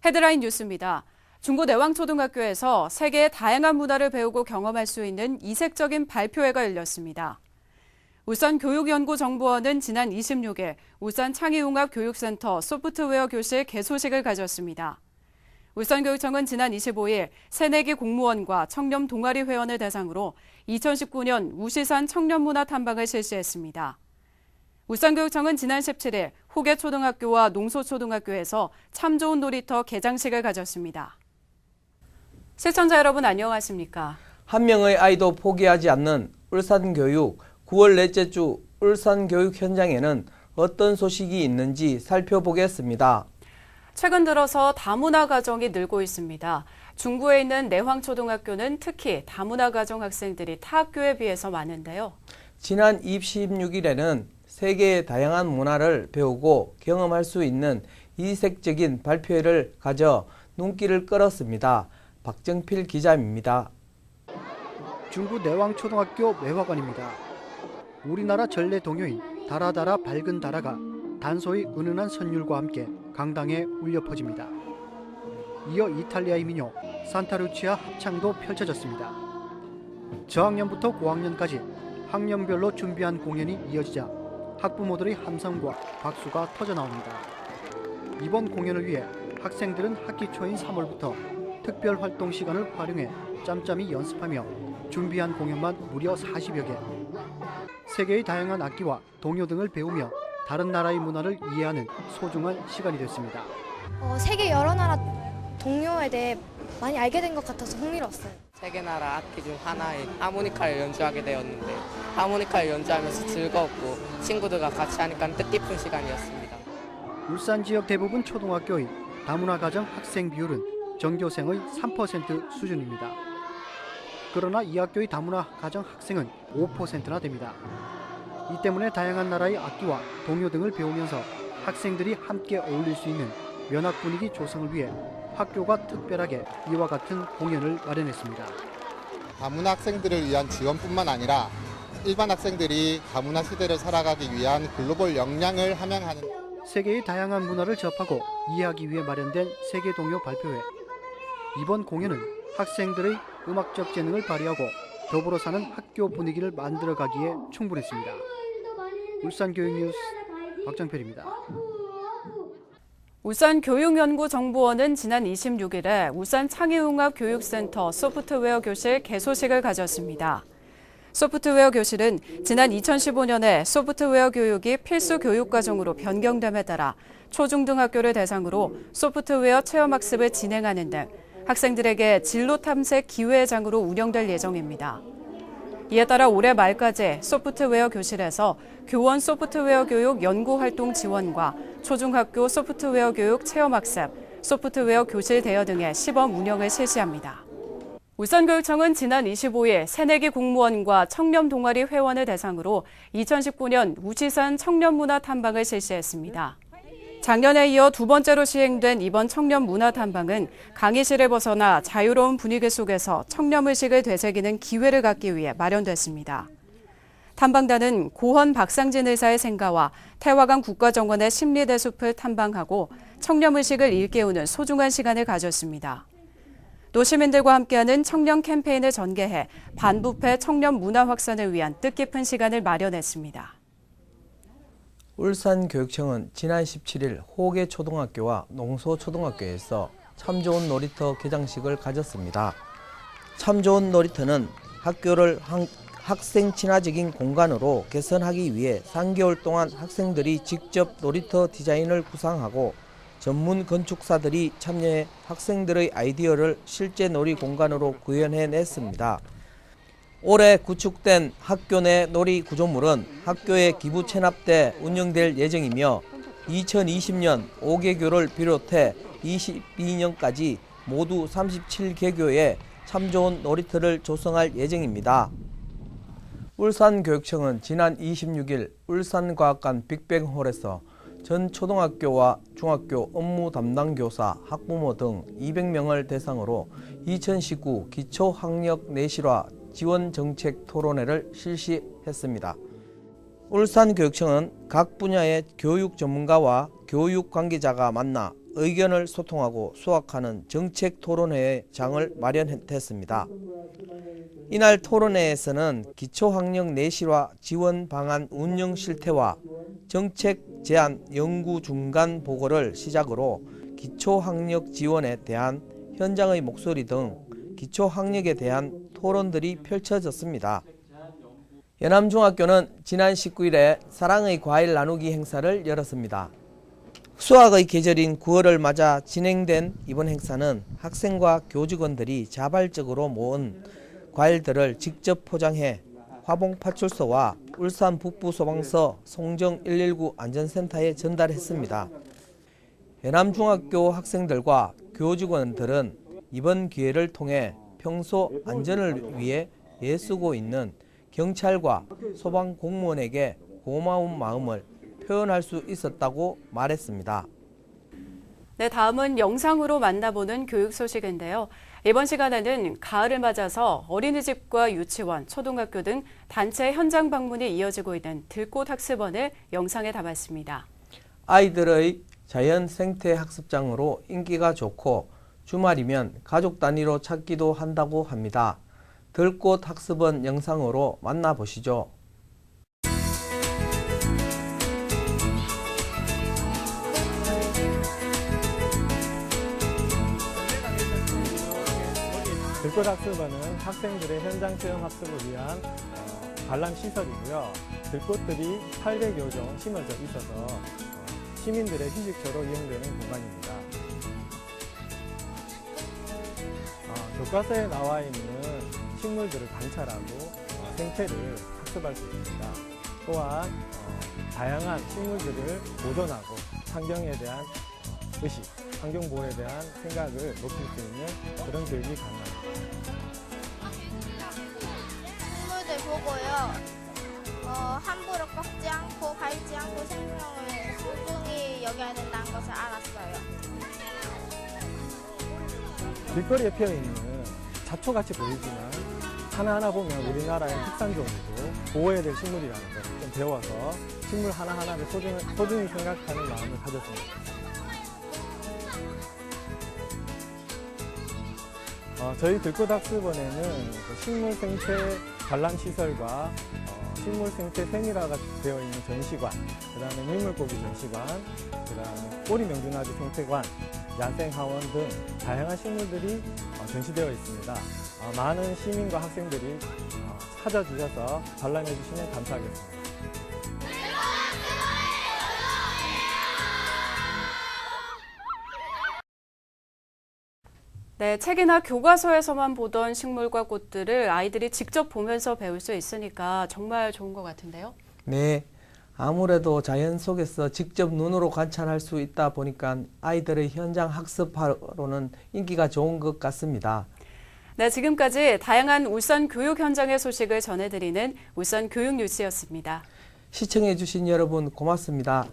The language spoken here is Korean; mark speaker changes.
Speaker 1: 헤드라인 뉴스입니다. 중구 내왕초등학교에서 세계의 다양한 문화를 배우고 경험할 수 있는 이색적인 발표회가 열렸습니다. 울산교육연구정보원은 지난 26일 울산창의융합교육센터 소프트웨어 교실 개소식을 가졌습니다. 울산교육청은 지난 25일 새내기 공무원과 청렴 동아리 회원을 대상으로 2019년 우시산 청년문화 탐방을 실시했습니다. 울산교육청은 지난 17일 호계초등학교와 농소초등학교에서 참 좋은 놀이터 개장식을 가졌습니다. 시청자 여러분 안녕하십니까?
Speaker 2: 한 명의 아이도 포기하지 않는 울산교육 9월 넷째 주 울산교육 현장에는 어떤 소식이 있는지 살펴보겠습니다.
Speaker 1: 최근 들어서 다문화 가정이 늘고 있습니다. 중구에 있는 내황초등학교는 특히 다문화 가정 학생들이 타 학교에 비해서 많은데요.
Speaker 2: 지난 26일에는 세계의 다양한 문화를 배우고 경험할 수 있는 이색적인 발표회를 가져 눈길을 끌었습니다. 박정필 기자입니다.
Speaker 3: 중구 내왕초등학교 매화관입니다. 우리나라 전래 동요인 달아달아 밝은 달아가 단소의 은은한 선율과 함께 강당에 울려 퍼집니다. 이어 이탈리아의 민요 산타루치아 합창도 펼쳐졌습니다. 저학년부터 고학년까지 학년별로 준비한 공연이 이어지자 학부모들의 함성과 박수가 터져나옵니다. 이번 공연을 위해 학생들은 학기 초인 3월부터 특별 활동 시간을 활용해 짬짬이 연습하며 준비한 공연만 무려 40여 개. 세계의 다양한 악기와 동요 등을 배우며 다른 나라의 문화를 이해하는 소중한 시간이 됐습니다.
Speaker 4: 세계 여러 나라 동요에 대해 많이 알게 된 것 같아서 흥미로웠어요.
Speaker 5: 세계 나라 악기 중 하나인 하모니카를 연주하게 되었는데 하모니카를 연주하면서 즐거웠고 친구들과 같이 하니까 뜻깊은 시간이었습니다.
Speaker 3: 울산 지역 대부분 초등학교의 다문화 가정 학생 비율은 전교생의 3% 수준입니다. 그러나 이 학교의 다문화 가정 학생은 5%나 됩니다. 이 때문에 다양한 나라의 악기와 동요 등을 배우면서 학생들이 함께 어울릴 수 있는 면학 분위기 조성을 위해 학교가 특별하게 이와 같은 공연을 마련했습니다.
Speaker 6: 다문화 학생들을 위한 지원뿐만 아니라 일반 학생들이 다문화 시대를 살아가기 위한 글로벌 역량을 함양하는
Speaker 3: 세계의 다양한 문화를 접하고 이해하기 위해 마련된 세계 동요 발표회. 이번 공연은 학생들의 음악적 재능을 발휘하고 더불어 사는 학교 분위기를 만들어가기에 충분했습니다. 울산교육뉴스 박정필입니다.
Speaker 1: 울산교육연구정보원은 지난 26일에 울산창의융합교육센터 소프트웨어 교실 개소식을 가졌습니다. 소프트웨어 교실은 지난 2015년에 소프트웨어 교육이 필수 교육과정으로 변경됨에 따라 초중등학교를 대상으로 소프트웨어 체험학습을 진행하는 등 학생들에게 진로 탐색 기회장으로 운영될 예정입니다. 이에 따라 올해 말까지 소프트웨어 교실에서 교원 소프트웨어 교육 연구활동 지원과 초중학교 소프트웨어 교육 체험학습, 소프트웨어 교실 대여 등의 시범 운영을 실시합니다. 울산교육청은 지난 25일 새내기 공무원과 청렴 동아리 회원을 대상으로 2019년 우시산 청년문화 탐방을 실시했습니다. 작년에 이어 두 번째로 시행된 이번 청렴 문화 탐방은 강의실을 벗어나 자유로운 분위기 속에서 청렴의식을 되새기는 기회를 갖기 위해 마련됐습니다. 탐방단은 고헌 박상진 의사의 생가와 태화강 국가정원의 심리대숲을 탐방하고 청렴의식을 일깨우는 소중한 시간을 가졌습니다. 또 시민들과 함께하는 청렴 캠페인을 전개해 반부패 청렴 문화 확산을 위한 뜻깊은 시간을 마련했습니다.
Speaker 2: 울산교육청은 지난 17일 호계초등학교와 농소초등학교에서 참 좋은 놀이터 개장식을 가졌습니다. 참 좋은 놀이터는 학교를 학생 친화적인 공간으로 개선하기 위해 3개월 동안 학생들이 직접 놀이터 디자인을 구상하고 전문 건축사들이 참여해 학생들의 아이디어를 실제 놀이 공간으로 구현해냈습니다. 올해 구축된 학교 내 놀이 구조물은 학교에 기부 체납돼 운영될 예정이며 2020년 5개교를 비롯해 22년까지 모두 37개교에 참 좋은 놀이터를 조성할 예정입니다. 울산교육청은 지난 26일 울산과학관 빅뱅홀에서 전 초등학교와 중학교 업무 담당 교사, 학부모 등 200명을 대상으로 2019 기초학력 내실화 지원정책 토론회를 실시했습니다. 울산교육청은 각 분야의 교육 전문가와 교육 관계자가 만나 의견을 소통하고 수확하는 정책 토론회의 장을 마련했습니다. 이날 토론회에서는 기초학력 내실화 지원 방안 운영 실태와 정책 제안 연구 중간 보고를 시작으로 기초학력 지원에 대한 현장의 목소리 등 기초학력에 대한 토론들이 펼쳐졌습니다. 연암중학교는 지난 19일에 사랑의 과일 나누기 행사를 열었습니다. 수학의 계절인 9월을 맞아 진행된 이번 행사는 학생과 교직원들이 자발적으로 모은 과일들을 직접 포장해 화봉파출소와 울산 북부소방서 송정 119 안전센터에 전달했습니다. 연암중학교 학생들과 교직원들은 이번 기회를 통해 평소 안전을 위해 애쓰고 있는 경찰과 소방 공무원에게 고마운 마음을 표현할 수 있었다고 말했습니다.
Speaker 1: 네, 다음은 영상으로 만나보는 교육 소식인데요. 이번 시간에는 가을을 맞아서 어린이집과 유치원, 초등학교 등 단체 현장 방문이 이어지고 있는 들꽃학습원을 영상에 담았습니다.
Speaker 2: 아이들의 자연 생태 학습장으로 인기가 좋고 주말이면 가족 단위로 찾기도 한다고 합니다. 들꽃학습원 영상으로 만나보시죠.
Speaker 7: 들꽃학습원은 학생들의 현장 체험 학습을 위한 관람 시설이고요. 들꽃들이 800여 종 심어져 있어서 시민들의 휴식처로 이용되는 공간입니다. 교과서에 나와 있는 식물들을 관찰하고 생태를 학습할 수 있습니다. 또한 다양한 식물들을 보존하고 환경에 대한 의식, 환경보호에 대한 생각을 높일 수 있는 그런 교육이 가능합니다.
Speaker 8: 식물들 보고요. 함부로 꺾지 않고 밟지 않고 생명을 소중히 여겨야 된다는 것을 알았어요.
Speaker 7: 길거리에 피어있는 잡초같이 보이지만 하나하나 보면 우리나라의 특산종이고 보호해야 될 식물이라는 걸 좀 배워서 식물 하나하나를 소중히 생각하는 마음을 가졌습니다. 저희 들꽃학습원에는 식물 생태 관람 시설과 식물 생태 세밀화가 되어 있는 전시관, 그다음에 민물고기 전시관, 그다음에 꼬리 명준아지 생태관, 야생하원 등 다양한 식물들이 전시되어 있습니다. 많은 시민과 학생들이 찾아주셔서 관람해 주시면 감사하겠습니다.
Speaker 1: 네, 책이나 교과서에서만 보던 식물과 꽃들을 아이들이 직접 보면서 배울 수 있으니까 정말 좋은 것 같은데요.
Speaker 2: 네, 아무래도 자연 속에서 직접 눈으로 관찰할 수 있다 보니까 아이들의 현장 학습하로는 인기가 좋은 것 같습니다.
Speaker 1: 네, 지금까지 다양한 울산 교육 현장의 소식을 전해드리는 울산 교육 뉴스였습니다.
Speaker 2: 시청해 주신 여러분 고맙습니다.